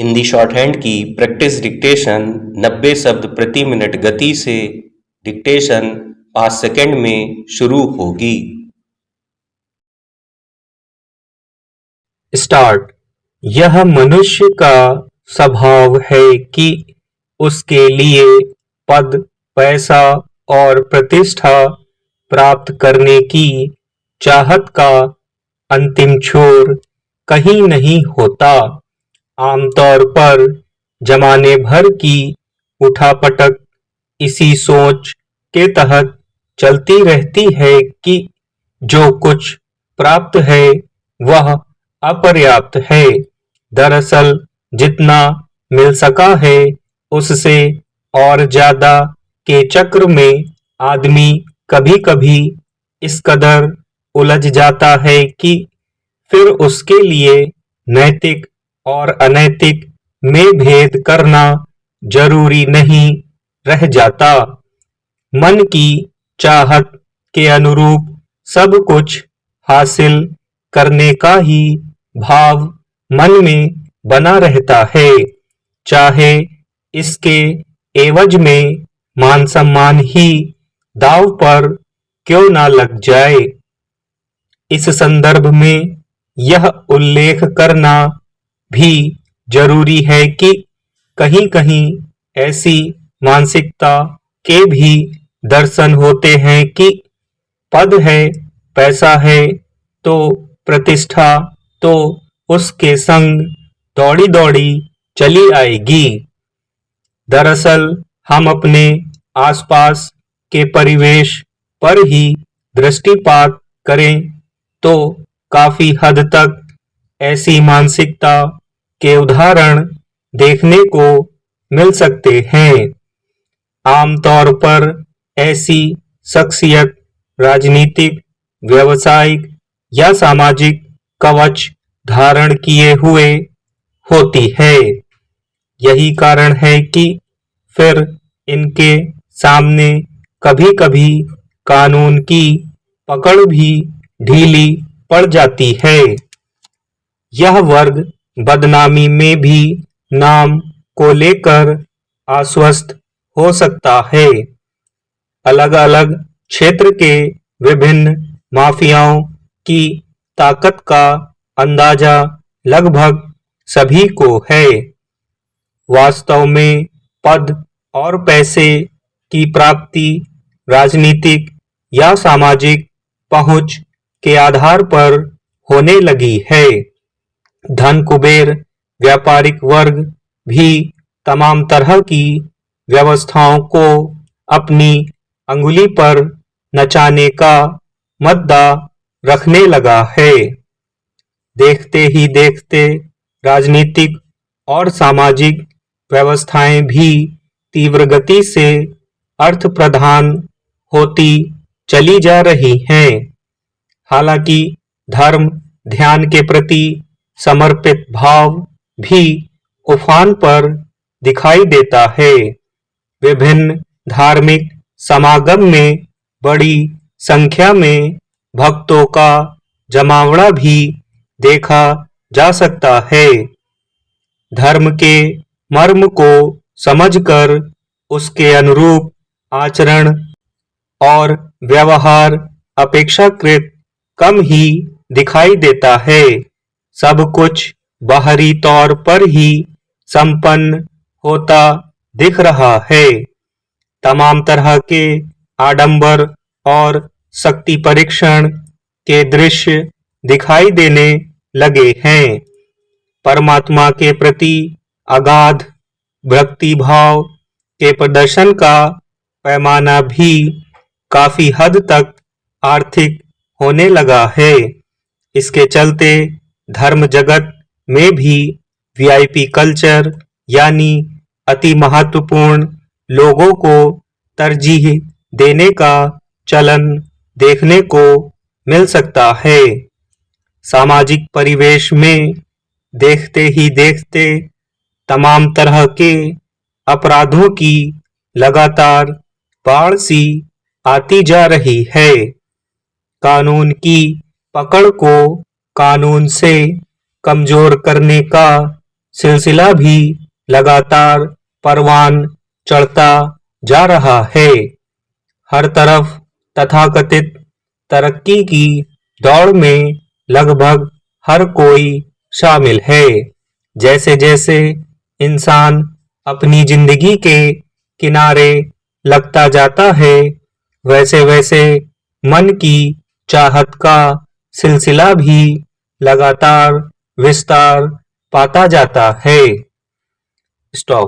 Hindi shorthand की practice dictation 90 शब्द प्रति मिनट गति से डिक्टेशन 5 सेकंड में शुरू होगी। स्टार्ट। यह मनुष्य का स्वभाव है कि उसके लिए पद, पैसा और प्रतिष्ठा प्राप्त करने की चाहत का अंतिम छोर कहीं नहीं होता। आमतौर पर जमाने भर की उठापटक इसी सोच के तहत चलती रहती है कि जो कुछ प्राप्त है वह अपर्याप्त है। दरअसल जितना मिल सका है उससे और ज्यादा के चक्र में आदमी कभी-कभी इस कदर उलझ जाता है कि फिर उसके लिए नैतिक और अनैतिक में भेद करना जरूरी नहीं रह जाता। मन की चाहत के अनुरूप सब कुछ हासिल करने का ही भाव मन में बना रहता है, चाहे इसके एवज में मान सम्मान ही दांव पर क्यों ना लग जाए। इस संदर्भ में यह उल्लेख करना भी जरूरी है कि कहीं-कहीं ऐसी मानसिकता के भी दर्शन होते हैं कि पद है, पैसा है तो प्रतिष्ठा तो उसके संग दौड़ी-दौड़ी चली आएगी। दरअसल हम अपने आसपास के परिवेश पर ही दृष्टिपात करें तो काफी हद तक ऐसी मानसिकता के उदाहरण देखने को मिल सकते हैं। आमतौर पर ऐसी शख्सियत राजनीतिक, व्यावसायिक या सामाजिक कवच धारण किए हुए होती है। यही कारण है कि फिर इनके सामने कभी-कभी कानून की पकड़ भी ढीली पड़ जाती है। यह वर्ग बदनामी में भी नाम को लेकर आश्वस्त हो सकता है। अलग-अलग क्षेत्र के विभिन्न माफियाओं की ताकत का अंदाजा लगभग सभी को है। वास्तव में पद और पैसे की प्राप्ति राजनीतिक या सामाजिक पहुंच के आधार पर होने लगी है। धन कुबेर व्यापारिक वर्ग भी तमाम तरह की व्यवस्थाओं को अपनी अंगुली पर नचाने का मद्दा रखने लगा है। देखते ही देखते राजनीतिक और सामाजिक व्यवस्थाएं भी तीव्र गति से अर्थ प्रधान होती चली जा रही हैं। हालांकि धर्म ध्यान के प्रति समर्पित भाव भी उफान पर दिखाई देता है। विभिन्न धार्मिक समागम में बड़ी संख्या में भक्तों का जमावड़ा भी देखा जा सकता है। धर्म के मर्म को समझकर उसके अनुरूप आचरण और व्यवहार अपेक्षाकृत कम ही दिखाई देता है। सब कुछ बाहरी तौर पर ही संपन्न होता दिख रहा है। तमाम तरह के आडंबर और शक्ति परीक्षण के दृश्य दिखाई देने लगे हैं। परमात्मा के प्रति अगाध भक्ति भाव के प्रदर्शन का पैमाना भी काफी हद तक आर्थिक होने लगा है। इसके चलते धर्म जगत में भी वीआईपी कल्चर यानी अति महत्वपूर्ण लोगों को तरजीह देने का चलन देखने को मिल सकता है। सामाजिक परिवेश में देखते ही देखते तमाम तरह के अपराधों की लगातार बाढ़ सी आती जा रही है। कानून की पकड़ को कानून से कमजोर करने का सिलसिला भी लगातार परवान चढ़ता जा रहा है। हर तरफ तथाकथित तरक्की की दौड़ में लगभग हर कोई शामिल है। जैसे जैसे इंसान अपनी जिंदगी के किनारे लगता जाता है, वैसे वैसे मन की चाहत का सिलसिला भी लगातार विस्तार पाता जाता है। स्टॉप।